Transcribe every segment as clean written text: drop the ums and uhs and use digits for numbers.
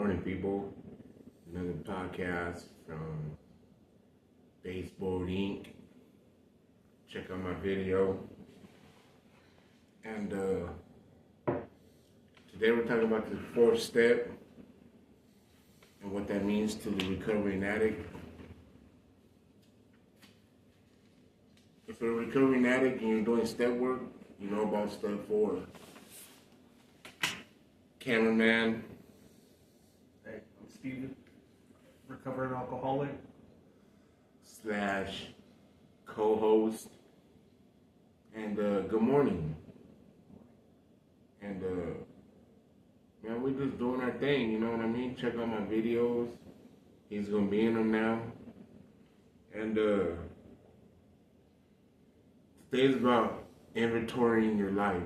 morning, people. Another podcast from Baseboard Inc. Check out my video. And today we're talking about the fourth step and what that means to the recovering addict. If you're a recovering addict and you're doing step work, you know about step 4. Cameraman. Hey, I'm Steven, recovering alcoholic. / co-host. And good morning. And man, we're just doing our thing, you know what I mean? Check out my videos. He's gonna be in them now. And today's about inventorying your life.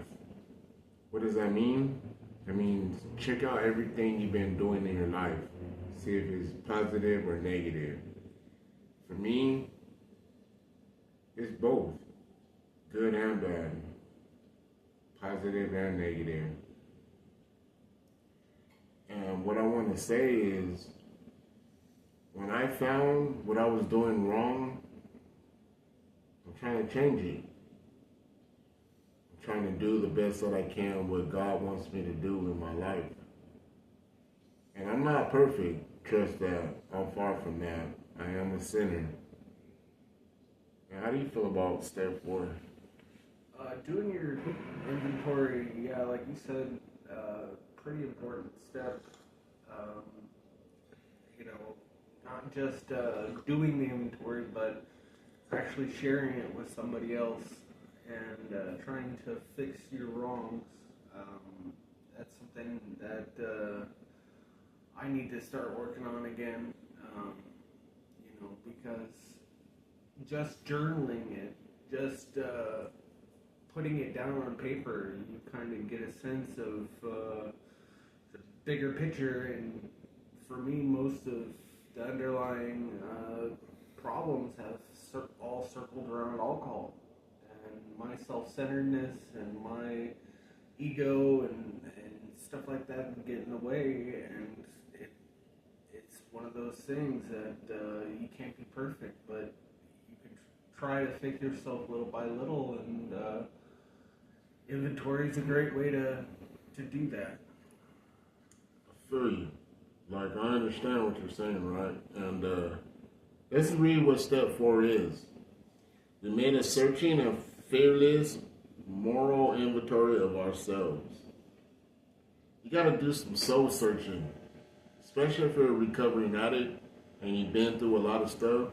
What does that mean? That means check out everything you've been doing in your life. See if it's positive or negative. For me, it's both. Good and bad. Positive and negative. And what I want to say is, when I found what I was doing wrong, I'm trying to change it. I'm trying to do the best that I can what God wants me to do in my life. And I'm not perfect, trust that. I'm far from that. I am a sinner. And how do you feel about step 4? Doing your inventory, yeah, like you said, pretty important step. Not just doing the inventory, but actually sharing it with somebody else and trying to fix your wrongs. That's something that I need to start working on again, because just journaling it, just putting it down on paper, you kind of get a sense of the bigger picture. And for me, most of the underlying problems have all circled around alcohol and my self-centeredness and my ego and stuff like that get in the way. And it's one of those things that you can't be perfect, but you can try to fix yourself little by little, and inventory is a great way to do that. I feel you. Like, I understand what you're saying, right? And let's read what step 4 is. We made a searching and fearless moral inventory of ourselves. You got to do some soul searching, especially if you're a recovering addict and you've been through a lot of stuff.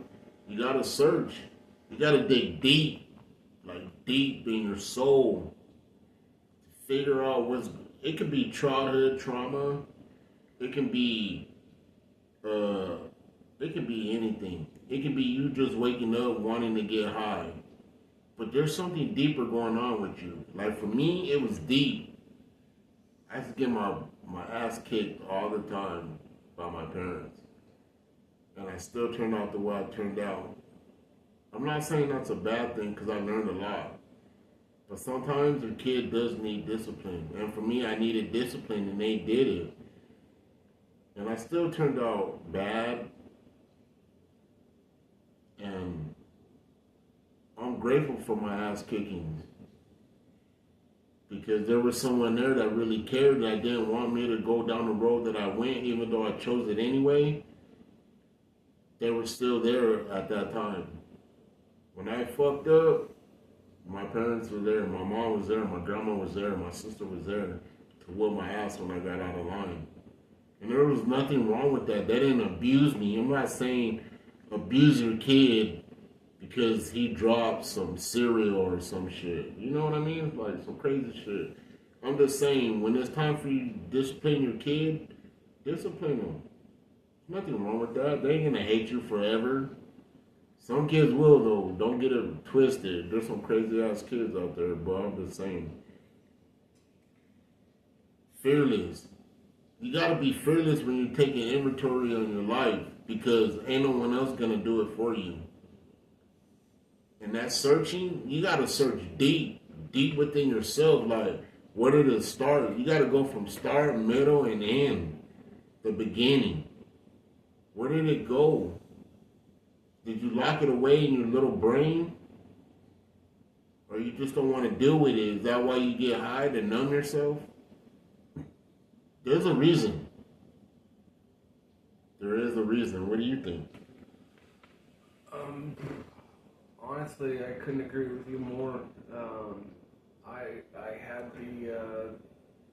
You got to search. You got to dig deep, like deep in your soul, to figure out it could be childhood trauma. It can be anything. It can be you just waking up wanting to get high. But there's something deeper going on with you. Like for me, it was deep. I used to get my ass kicked all the time by my parents. And I still turned out the way I turned out. I'm not saying that's a bad thing because I learned a lot. But sometimes a kid does need discipline. And for me, I needed discipline and they did it. And I still turned out bad. And I'm grateful for my ass kickings. Because there was someone there that really cared, that didn't want me to go down the road that I went, even though I chose it anyway. They were still there at that time. When I fucked up, my parents were there, my mom was there, my grandma was there, my sister was there to whoop my ass when I got out of line. And there was nothing wrong with that. They didn't abuse me. I'm not saying abuse your kid because he dropped some cereal or some shit. You know what I mean? Like some crazy shit. I'm just saying, when it's time for you to discipline your kid, discipline them. Nothing wrong with that. They ain't gonna hate you forever. Some kids will, though. Don't get it twisted. There's some crazy ass kids out there, but I'm just saying. Fearless. You gotta be fearless when you're taking inventory on your life, because ain't no one else gonna do it for you. And that searching, you gotta search deep within yourself. Like, where did it start? You gotta go from start, middle, and end. The beginning. Where did it go? Did you lock it away in your little brain? Or you just don't want to deal with it? Is that why you get high to numb yourself? There's a reason. There is a reason. What do you think? Honestly, I couldn't agree with you more. I had the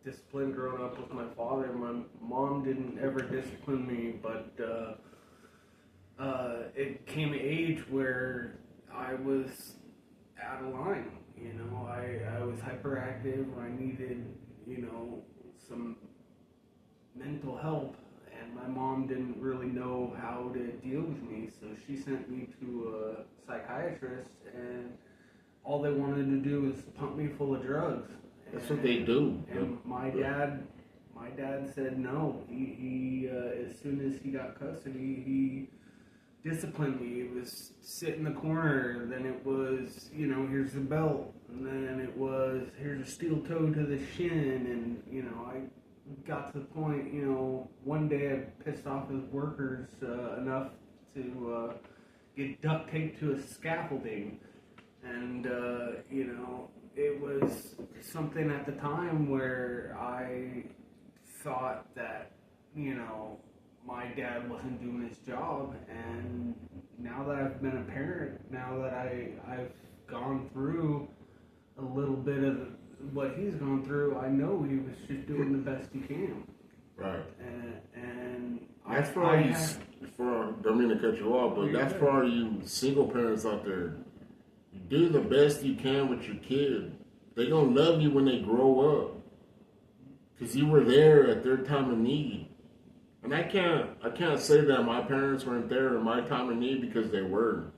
discipline growing up with my father. My mom didn't ever discipline me, but it came an age where I was out of line. You know, I was hyperactive. I needed, some mental help, and my mom didn't really know how to deal with me, so she sent me to a psychiatrist, and all they wanted to do was pump me full of drugs. That's what they do. And my dad said no. He as soon as he got custody, he disciplined me. It was sit in the corner, then it was, here's the belt, and then it was, here's a steel toe to the shin, and, I got to the point, one day I pissed off his workers enough to get duct taped to a scaffolding, and, it was something at the time where I thought that, my dad wasn't doing his job, and now that I've been a parent, now that I've gone through a little bit of what he's gone through, I know he was just doing the best he can. Right. And that's for all you, don't mean to cut you off, but that's for all you single parents out there. You do the best you can with your kid. They're going to love you when they grow up. Because you were there at their time of need. And I can't say that my parents weren't there in my time of need, because they were.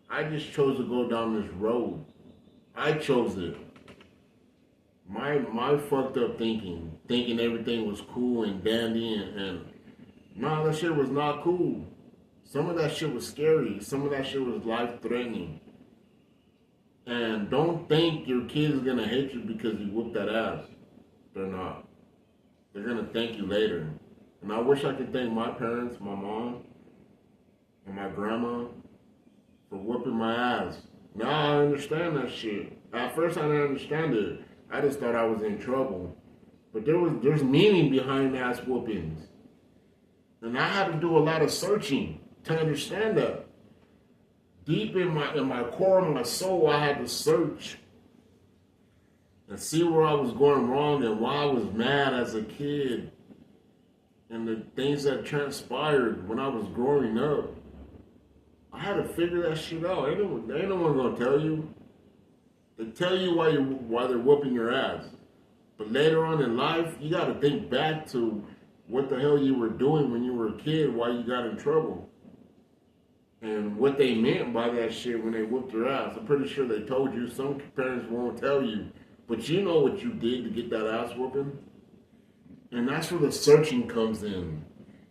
I just chose to go down this road. I chose it. My fucked up thinking everything was cool and dandy, and nah, that shit was not cool. Some of that shit was scary. Some of that shit was life-threatening. And don't think your kid is gonna hate you because you whooped that ass. They're not. They're gonna thank you later. And I wish I could thank my parents, my mom, and my grandma for whooping my ass. Now I understand that shit. At first I didn't understand it. I just thought I was in trouble. But there's meaning behind ass whoopings. And I had to do a lot of searching to understand that. Deep in my core of my soul, I had to search and see where I was going wrong and why I was mad as a kid. And the things that transpired when I was growing up. I had to figure that shit out. Ain't no one gonna tell you. They tell you why they're whooping your ass. But later on in life, you gotta think back to what the hell you were doing when you were a kid, why you got in trouble. And what they meant by that shit when they whooped your ass. I'm pretty sure they told you. Some parents won't tell you. But you know what you did to get that ass whooping. And that's where the searching comes in.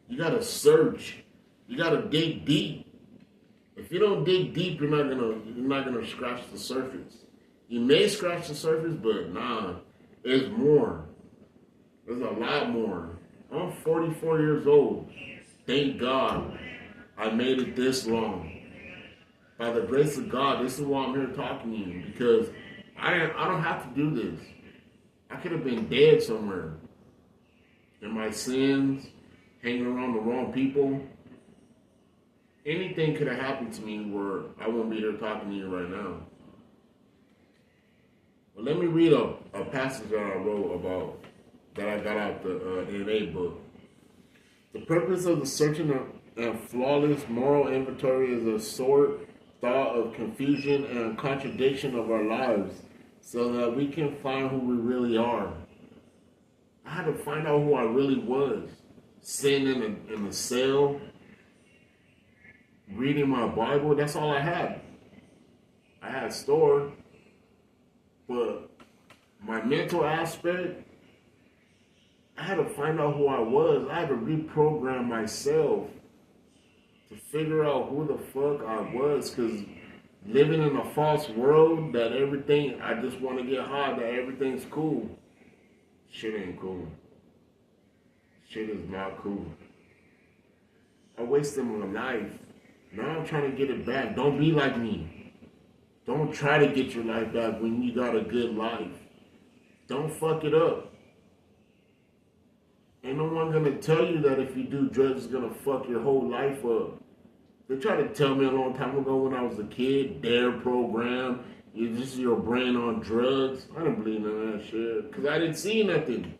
You gotta search. You gotta dig deep. If you don't dig deep, you're not gonna scratch the surface. You may scratch the surface, but nah, there's more. There's a lot more. I'm 44 years old. Thank God I made it this long. By the grace of God, this is why I'm here talking to you, because I don't have to do this. I could have been dead somewhere. In my sins, hanging around the wrong people. Anything could have happened to me where I won't be here talking to you right now. But let me read a passage that I wrote about, that I got out the NA book. The purpose of the searching and flawless moral inventory is a sort thought of confusion and contradiction of our lives, so that we can find who we really are. I had to find out who I really was. Sitting in the cell, reading my Bible, that's all I had. I had stored, but my mental aspect, I had to find out who I was. I had to reprogram myself to figure out who the fuck I was, because living in a false world that everything, I just want to get high, that everything's cool. Shit ain't cool. Shit is not cool. I wasted my life. Now I'm trying to get it back. Don't be like me. Don't try to get your life back when you got a good life. Don't fuck it up. Ain't no one gonna tell you that if you do drugs, it's gonna fuck your whole life up. They tried to tell me a long time ago when I was a kid, DARE program, this is your brain on drugs. I didn't believe none of that shit, because I didn't see nothing.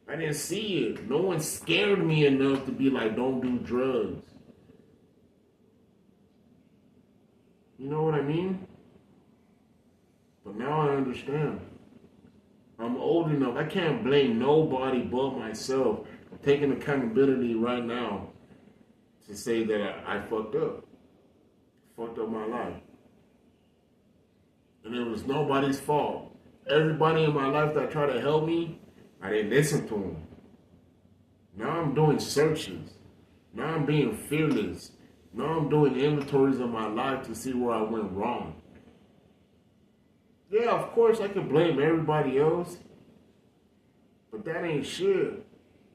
I didn't see it. No one scared me enough to be like, don't do drugs. You know what I mean? But now I understand. I'm old enough. I can't blame nobody but myself. I'm taking accountability right now to say that I fucked up. Fucked up my life. And it was nobody's fault. Everybody in my life that tried to help me, I didn't listen to them. Now I'm doing searches. Now I'm being fearless. Now I'm doing inventories of my life to see where I went wrong. Yeah, of course I can blame everybody else. But that ain't shit.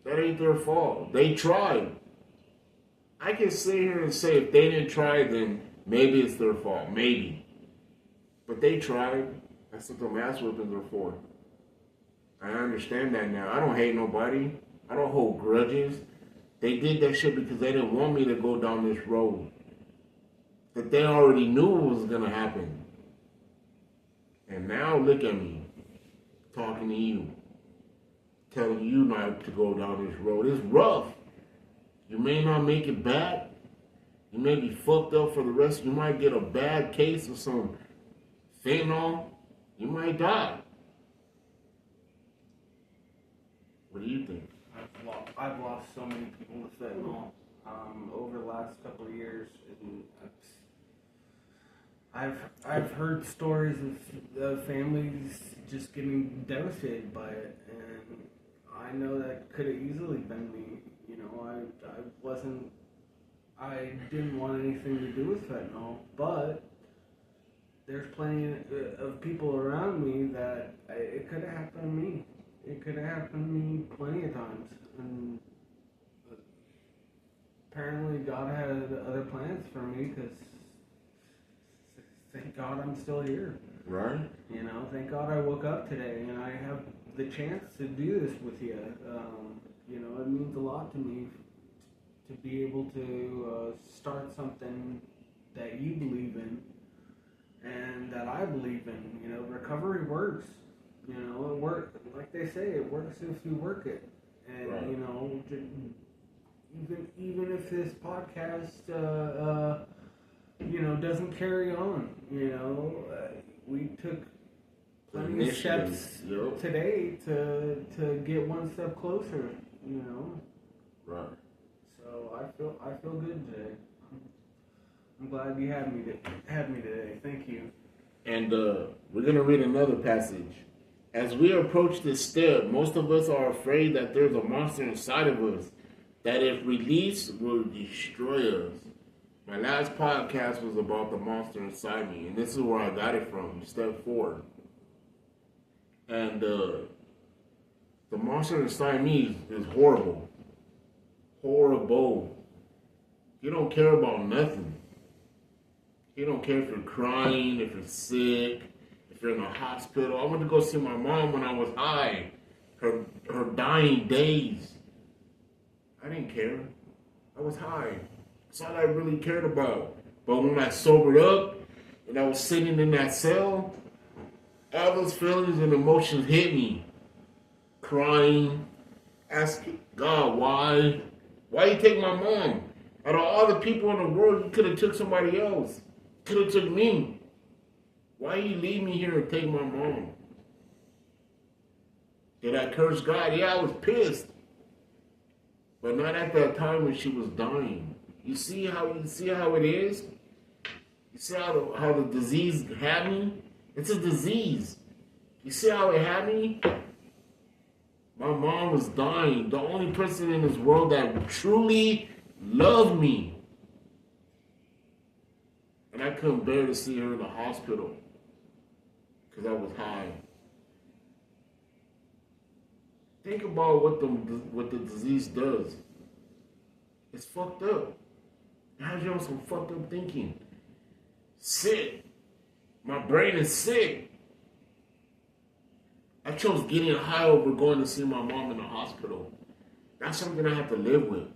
That ain't their fault. They tried. I can sit here and say if they didn't try, then maybe it's their fault. Maybe. But they tried. That's what them ass whippings are for. I understand that now. I don't hate nobody. I don't hold grudges. They did that shit because they didn't want me to go down this road. That they already knew what was going to happen. And now look at me, talking to you, telling you not to go down this road. It's rough. You may not make it back. You may be fucked up for the rest. You might get a bad case of some fentanyl. You might die. What do you think? I've lost so many people with fentanyl over the last couple of years, and I've heard stories of families just getting devastated by it, and I know that could have easily been me. You know, I didn't want anything to do with fentanyl, but there's plenty of people around me that it could have happened to me. It could have happened to me plenty of times, and apparently God had other plans for me, because thank God I'm still here. Right. You know, thank God I woke up today and I have the chance to do this with you. You know, it means a lot to me to be able to start something that you believe in and that I believe in. You know, recovery works. You know, it works. Like they say, it works if you work it. And, right. You know, even if this podcast, you know, doesn't carry on, you know, we took plenty of steps today to get one step closer, you know. Right. So I feel good today. I'm glad you had me today. Thank you. And we're gonna read another passage. As we approach this step, most of us are afraid that there's a monster inside of us that, if released, will destroy us. My last podcast was about the monster inside me, and this is where I got it from, step 4. And the monster inside me is horrible. Horrible. He don't care about nothing. He don't care if you're crying, if you're sick, if you're in a hospital. I went to go see my mom when I was high. Her dying days. I didn't care. I was high. That's all I really cared about. But when I sobered up and I was sitting in that cell, all those feelings and emotions hit me. Crying, asking God, why? Why you take my mom? Out of all the people in the world, you could have took somebody else. Could have took me. Why you leave me here and take my mom? Did I curse God? Yeah, I was pissed. But not at that time when she was dying. You see how it is? You see how the disease had me? It's a disease. You see how it had me? My mom was dying. The only person in this world that truly loved me. And I couldn't bear to see her in the hospital because I was high. Think about what the disease does. It's fucked up. It has you on some fucked up thinking. Sick. My brain is sick. I chose getting high over going to see my mom in the hospital. That's something I have to live with.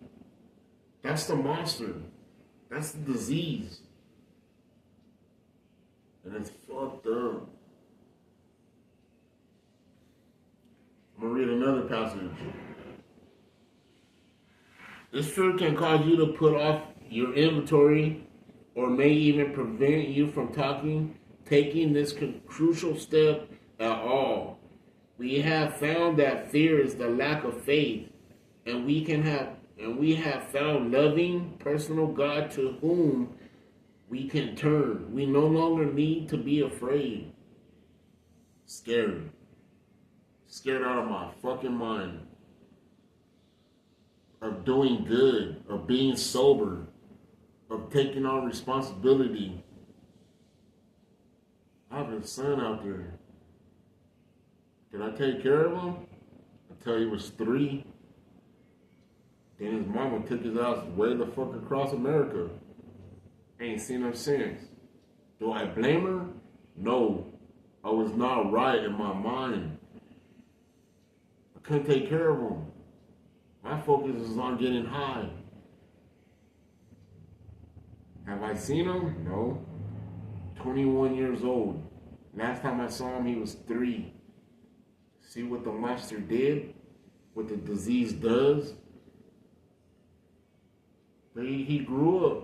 That's the monster. That's the disease. And it's fucked up. I'm going to read another passage. This fear can cause you to put off your inventory or may even prevent you from taking this crucial step at all. We have found that fear is the lack of faith, and we have found loving personal God to whom we can turn. We no longer need to be afraid. Scared. Scared out of my fucking mind. Of doing good, of being sober, of taking on responsibility. I have a son out there. Did I take care of him? Until he was 3. Then his mama took his ass way the fuck across America. Ain't seen him since. Do I blame her? No. I was not right in my mind. I couldn't take care of him. My focus is on getting high. Have I seen him? No. 21 years old. Last time I saw him, he was 3. See what the monster did? What the disease does? But he grew up.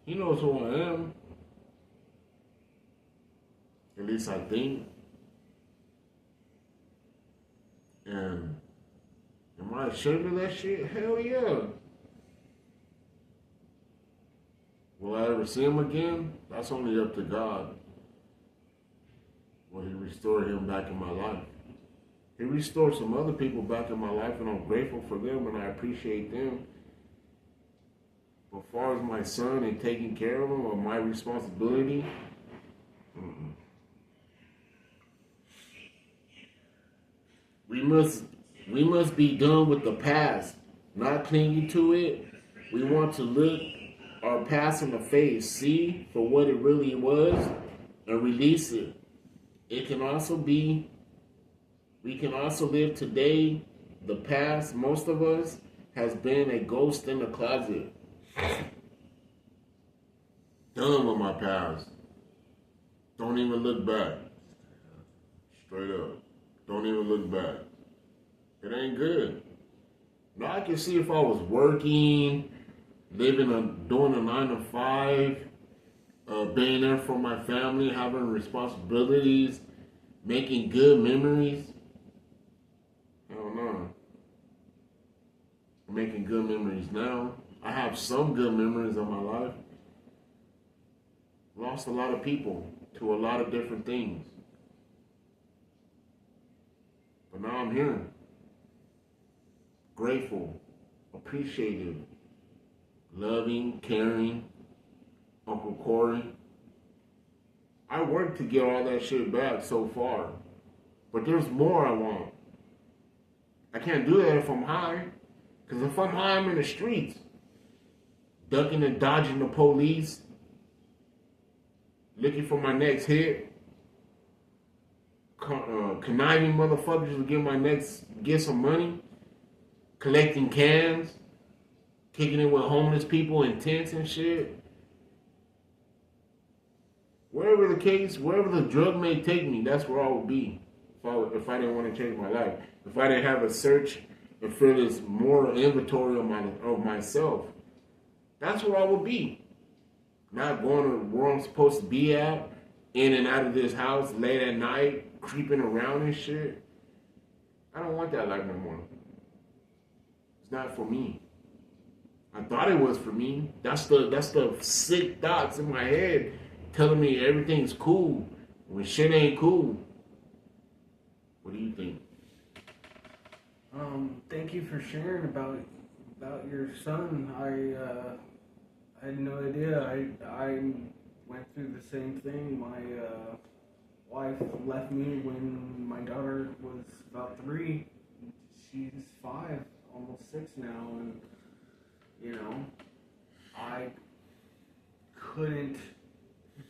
He knows who I am. At least I think. And am I ashamed of that shit? Hell yeah. Will I ever see him again? That's only up to God. Will he restore him back in my life? He restored some other people back in my life, and I'm grateful for them, and I appreciate them. But as far as my son and taking care of him or my responsibility, we must be done with the past, not clinging to it. We want to look our past in the face, see for what it really was, and release it. We can also live today. The past, most of us, has been a ghost in the closet. Done with my past. Don't even look back. Straight up. Don't even look back. It ain't good. Now I can see if I was working, doing a 9 to 5, being there for my family, having responsibilities, making good memories. Hell no. I'm making good memories now. I have some good memories of my life. Lost a lot of people to a lot of different things. But now I'm here. Grateful, appreciative, loving, caring, Uncle Corey. I worked to get all that shit back so far. But there's more I want. I can't do that if I'm high. Because if I'm high, I'm in the streets. Ducking and dodging the police. Looking for my next hit. Conniving motherfuckers to get some money. Collecting cans. Kicking it with homeless people in tents and shit. Wherever the case, wherever the drug may take me, that's where I would be. If I didn't want to change my life. If I didn't have a search and feel this moral inventory of myself. That's where I would be. Not going to where I'm supposed to be at, in and out of this house late at night, creeping around and shit. I don't want that life no more. It's not for me. I thought it was for me. That's the sick thoughts in my head telling me everything's cool when shit ain't cool. What do you think? Thank you for sharing about your son. I had no idea. I went through the same thing. My wife left me when my daughter was about 3. she's 5, almost 6 now, and you know, I couldn't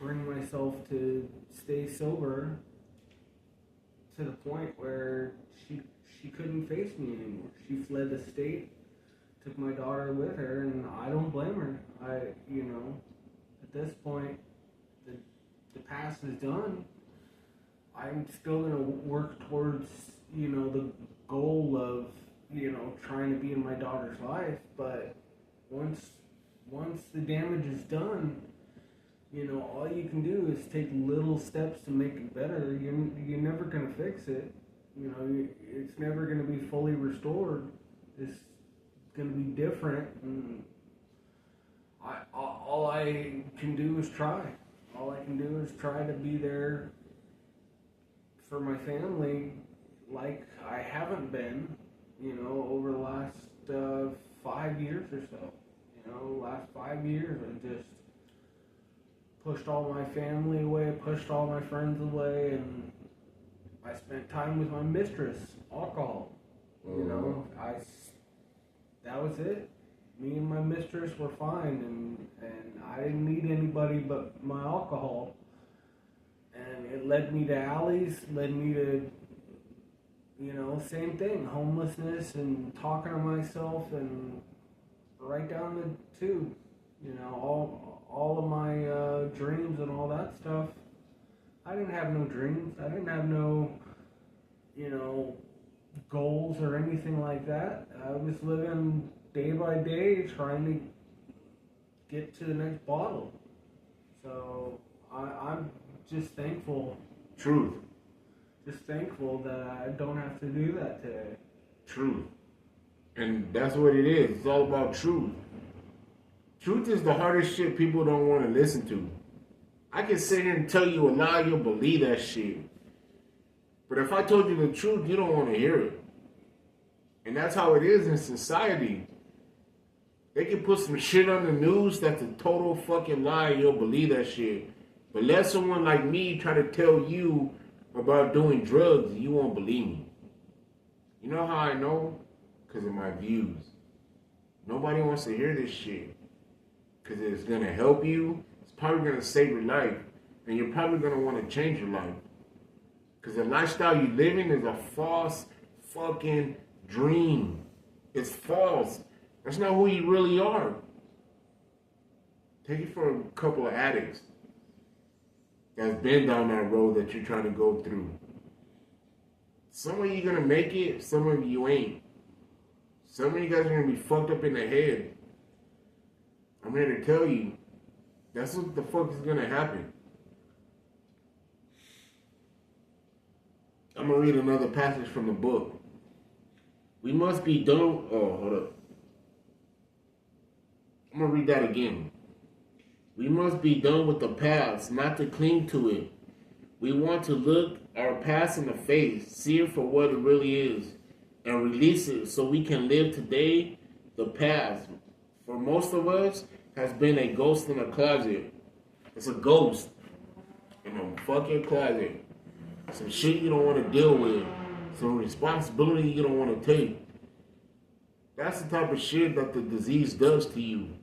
bring myself to stay sober to the point where she couldn't face me anymore. She fled the state, took my daughter with her, and I don't blame her. At this point, the past is done. I'm still gonna work towards, the goal of, trying to be in my daughter's life. But once the damage is done, all you can do is take little steps to make it better. You're never gonna fix it. It's never gonna be fully restored. It's gonna be different, and all I can do is try. All I can do is try to be there for my family, like I haven't been, over the last 5 years or so. Last 5 years, I just pushed all my family away, pushed all my friends away, and I spent time with my mistress, alcohol. That was it. Me and my mistress were fine, and I didn't need anybody but my alcohol. And it led me to alleys, led me to, same thing, homelessness and talking to myself, and right down the tube. All of my dreams and all that stuff. I didn't have no dreams. I didn't have no, goals or anything like that. I was living day by day trying to get to the next bottle. So I'm just thankful. Truth. Just thankful that I don't have to do that today. Truth. And that's what it is. It's all about truth. Truth is the hardest shit people don't want to listen to. I can sit here and tell you a lie, you'll believe that shit. But if I told you the truth, you don't want to hear it. And that's how it is in society. They can put some shit on the news that's a total fucking lie, you'll believe that shit. But let someone like me try to tell you about doing drugs, you won't believe me. You know how I know? Because of my views. Nobody wants to hear this shit. Because it's going to help you. It's probably going to save your life. And you're probably going to want to change your life. Because the lifestyle you live in is a false fucking dream. It's false. That's not who you really are. Take it for a couple of addicts that's been down that road that you're trying to go through. Some of you going to make it, some of you ain't. Some of you guys are going to be fucked up in the head. I'm here to tell you, that's what the fuck is going to happen. I'm going to read another passage from the book. We must be done. Oh, hold up. I'm going to read that again. We must be done with the past, not to cling to it. We want to look our past in the face, see it for what it really is, and release it so we can live today. The past, for most of us, has been a ghost in a closet. It's a ghost in a fucking closet. Some shit you don't want to deal with. Some responsibility you don't want to take. That's the type of shit that the disease does to you.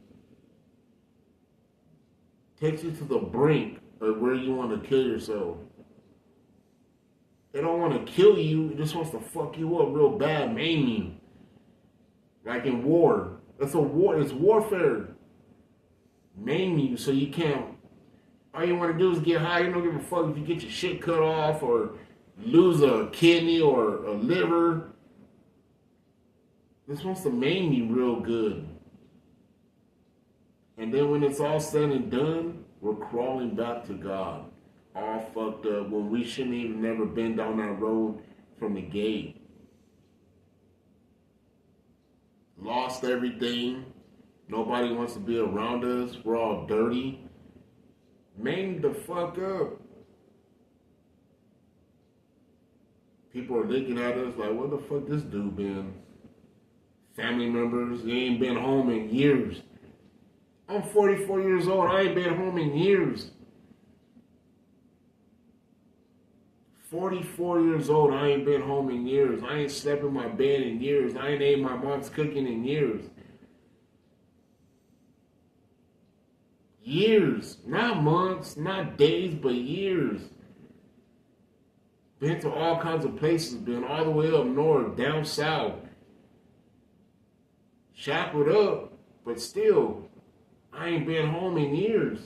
Takes you to the brink of where you want to kill yourself. It don't want to kill you. It just wants to fuck you up real bad, maim you. Like in war. It's a war. It's warfare. Maim you so you can't. All you want to do is get high. You don't give a fuck if you get your shit cut off or lose a kidney or a liver. This wants to maim you real good. And then when it's all said and done, we're crawling back to God. All fucked up when we shouldn't even never been down that road from the gate. Lost everything. Nobody wants to be around us. We're all dirty. Man the fuck up. People are looking at us like, what the fuck this dude been? Family members, they ain't been home in years. I'm 44 years old. I ain't been home in years. 44 years old, I ain't been home in years. I ain't slept in my bed in years. I ain't ate my mom's cooking in years. Years. Not months, not days, but years. Been to all kinds of places. Been all the way up north, down south. Shackled up, but still, I ain't been home in years.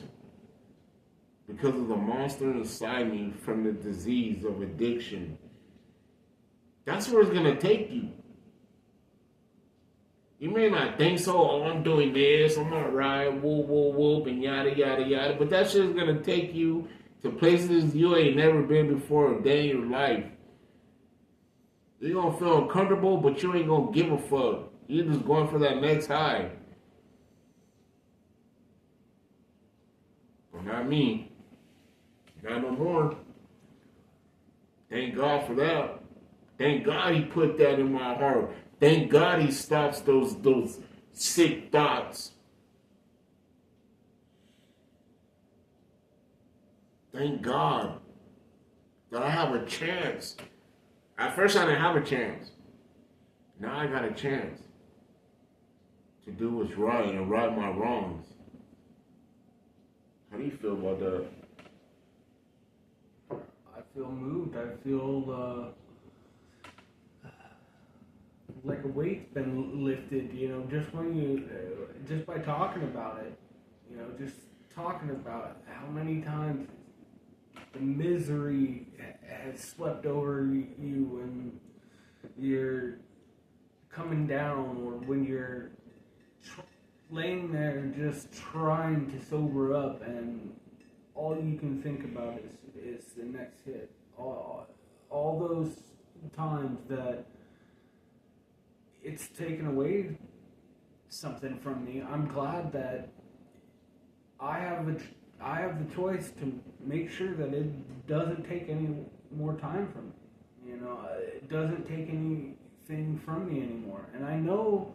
Because of the monster inside me from the disease of addiction. That's where it's going to take you. You may not think so, oh, I'm doing this, I'm alright, whoop, whoop, whoop, and yada, yada, yada. But that shit's going to take you to places you ain't never been before a day in your life. You're going to feel uncomfortable, but you ain't going to give a fuck. You're just going for that next high. But not me. Not no more. Thank God for that. Thank God he put that in my heart. Thank God he stops those sick thoughts. Thank God that I have a chance. At first I didn't have a chance. Now I got a chance to do what's right and right my wrongs. How do you feel about that? I feel moved. I feel like a weight's been lifted. Just when just by talking about it. Just talking about how many times the misery has swept over you when you're coming down, or when you're laying there just trying to sober up, and all you can think about is the next hit. All those times that it's taken away something from me. I'm glad that I have the choice to make sure that it doesn't take any more time from me. It doesn't take anything from me anymore. And I know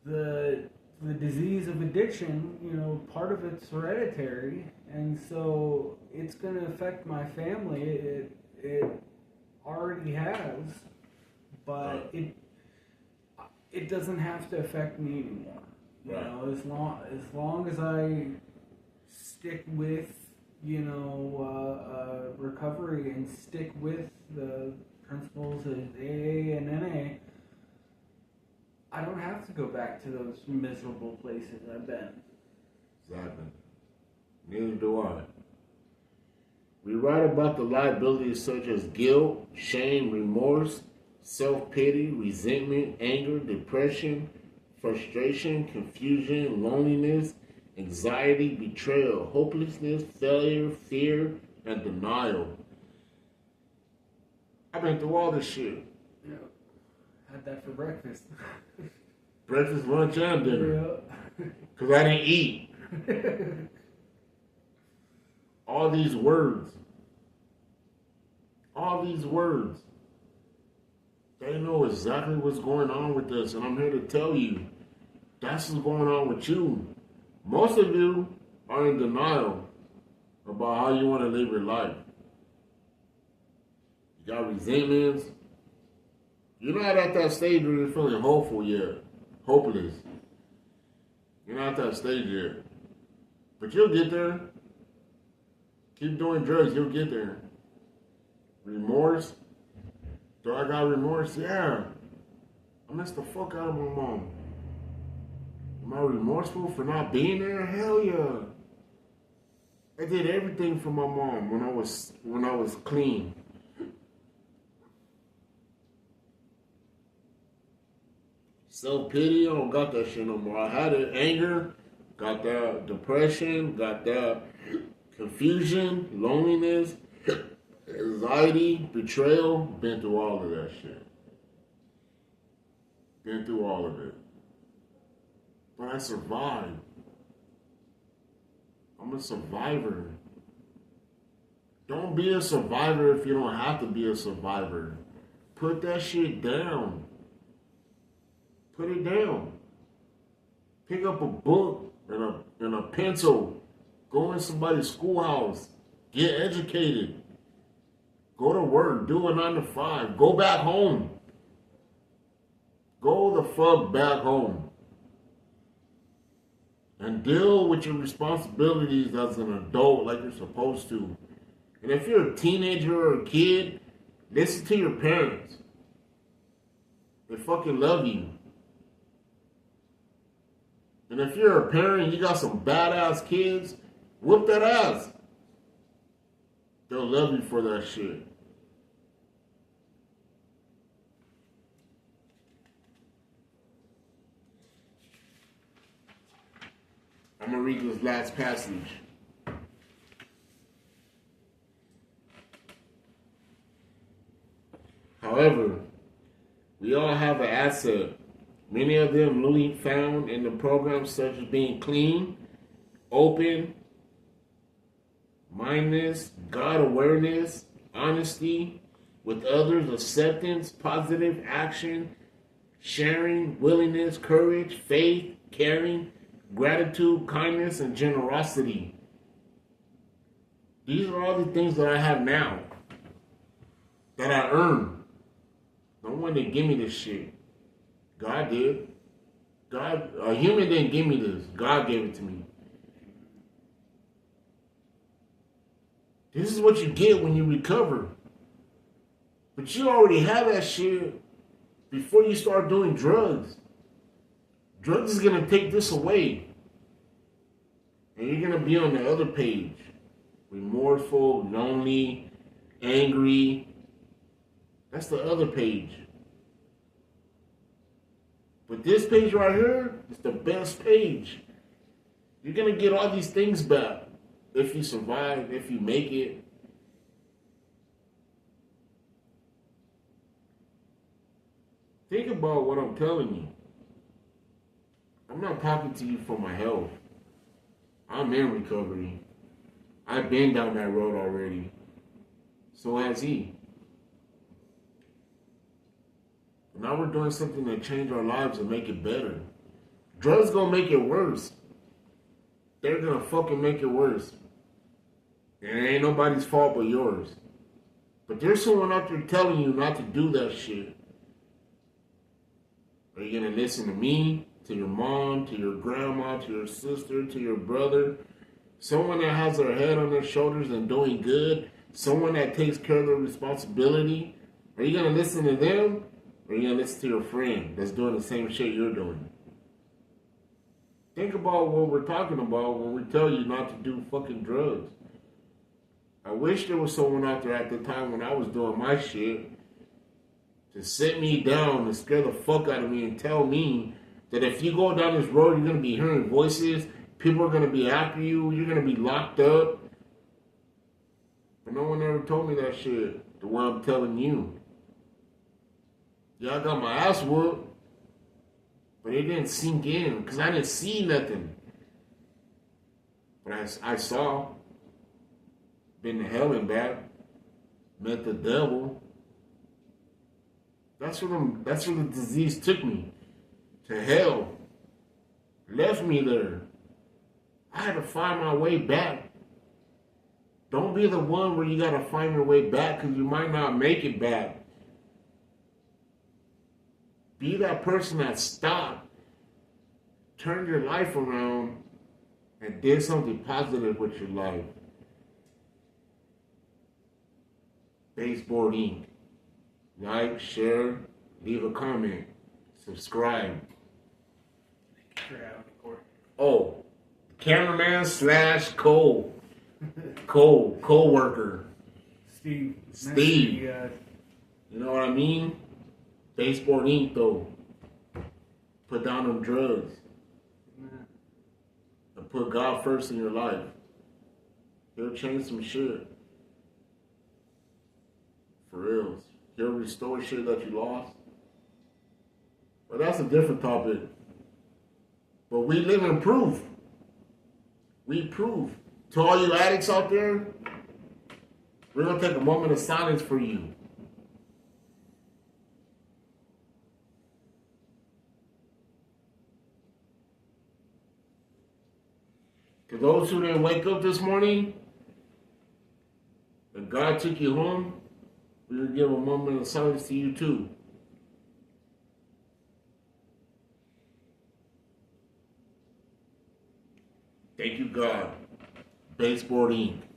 the disease of addiction, part of it's hereditary, and so it's going to affect my family. It already has, but it doesn't have to affect me anymore. As long as I stick with recovery and stick with the principles of AA and NA, I don't have to go back to those miserable places I've been. Exactly. Neither do I. We write about the liabilities such as guilt, shame, remorse, self-pity, resentment, anger, depression, frustration, confusion, loneliness, anxiety, betrayal, hopelessness, failure, fear, and denial. I've been through all this shit. Yeah. Had that for breakfast. Breakfast, lunch, and dinner. Yeah. Because I didn't eat. All these words. They know exactly what's going on with us, and I'm here to tell you, that's what's going on with you. Most of you are in denial about how you want to live your life. You got resentments. You're not at that stage where you're feeling hopeful yet. Hopeless. You're not at that stage yet. But you'll get there. Keep doing drugs, you'll get there. Remorse. Do I got remorse? Yeah. I missed the fuck out of my mom. Am I remorseful for not being there? Hell yeah. I did everything for my mom when I was clean. Self-pity, I don't got that shit no more. I had it, anger, got that depression, got that confusion, loneliness, anxiety, betrayal. Been through all of that shit. Been through all of it. But I survived. I'm a survivor. Don't be a survivor if you don't have to be a survivor. Put that shit down. Put it down. Pick up a book and a pencil. Go in somebody's schoolhouse. Get educated. Go to work. Do a 9 to 5. Go back home. Go the fuck back home. And deal with your responsibilities as an adult like you're supposed to. And if you're a teenager or a kid, listen to your parents. They fucking love you. And if you're a parent and you got some badass kids, whoop that ass. They'll love you for that shit. I'm gonna read this last passage. However, we all have an asset. Many of them newly found in the program, such as being clean, open, mindedness, God awareness, honesty with others, acceptance, positive action, sharing, willingness, courage, faith, caring, gratitude, kindness, and generosity. These are all the things that I have now that I earned. No one didn't give me this shit. God did. God, a human didn't give me this. God gave it to me. This is what you get when you recover. But you already have that shit before you start doing drugs. Drugs is going to take this away. And you're going to be on the other page. Remorseful, lonely, angry. That's the other page. But this page right here is the best page. You're going to get all these things back. If you survive, if you make it. Think about what I'm telling you. I'm not talking to you for my health. I'm in recovery. I've been down that road already. So has he. Now we're doing something to change our lives and make it better. Drugs gonna make it worse. They're gonna fucking make it worse. And it ain't nobody's fault but yours. But there's someone out there telling you not to do that shit. Are you gonna listen to me, to your mom, to your grandma, to your sister, to your brother? Someone that has their head on their shoulders and doing good? Someone that takes care of their responsibility? Are you gonna listen to them? Or are you gonna listen to your friend that's doing the same shit you're doing? Think about what we're talking about when we tell you not to do fucking drugs. I wish there was someone out there at the time when I was doing my shit to sit me down and scare the fuck out of me and tell me that if you go down this road, you're gonna be hearing voices, people are gonna be after you, you're gonna be locked up. But no one ever told me that shit, the way I'm telling you. Yeah, I got my ass whooped, but it didn't sink in because I didn't see nothing. But I saw, been to hell and back, met the devil. That's where the disease took me, to hell, left me there. I had to find my way back. Don't be the one where you gotta find your way back because you might not make it back. Be that person that stopped, turned your life around, and did something positive with your life. Baseboard Inc. Like, share, leave a comment, subscribe. Oh, cameraman / co-worker. Steve. You know what I mean? Baseboard Inc. though. Put down them drugs. And put God first in your life. He'll change some shit. For reals. He'll restore shit that you lost. But that's a different topic. But we live in proof. We prove. To all you addicts out there, we're going to take a moment of silence for you. To those who didn't wake up this morning, and God took you home, We'll give a moment of silence to you too. Thank you, God. Baseboard Inc.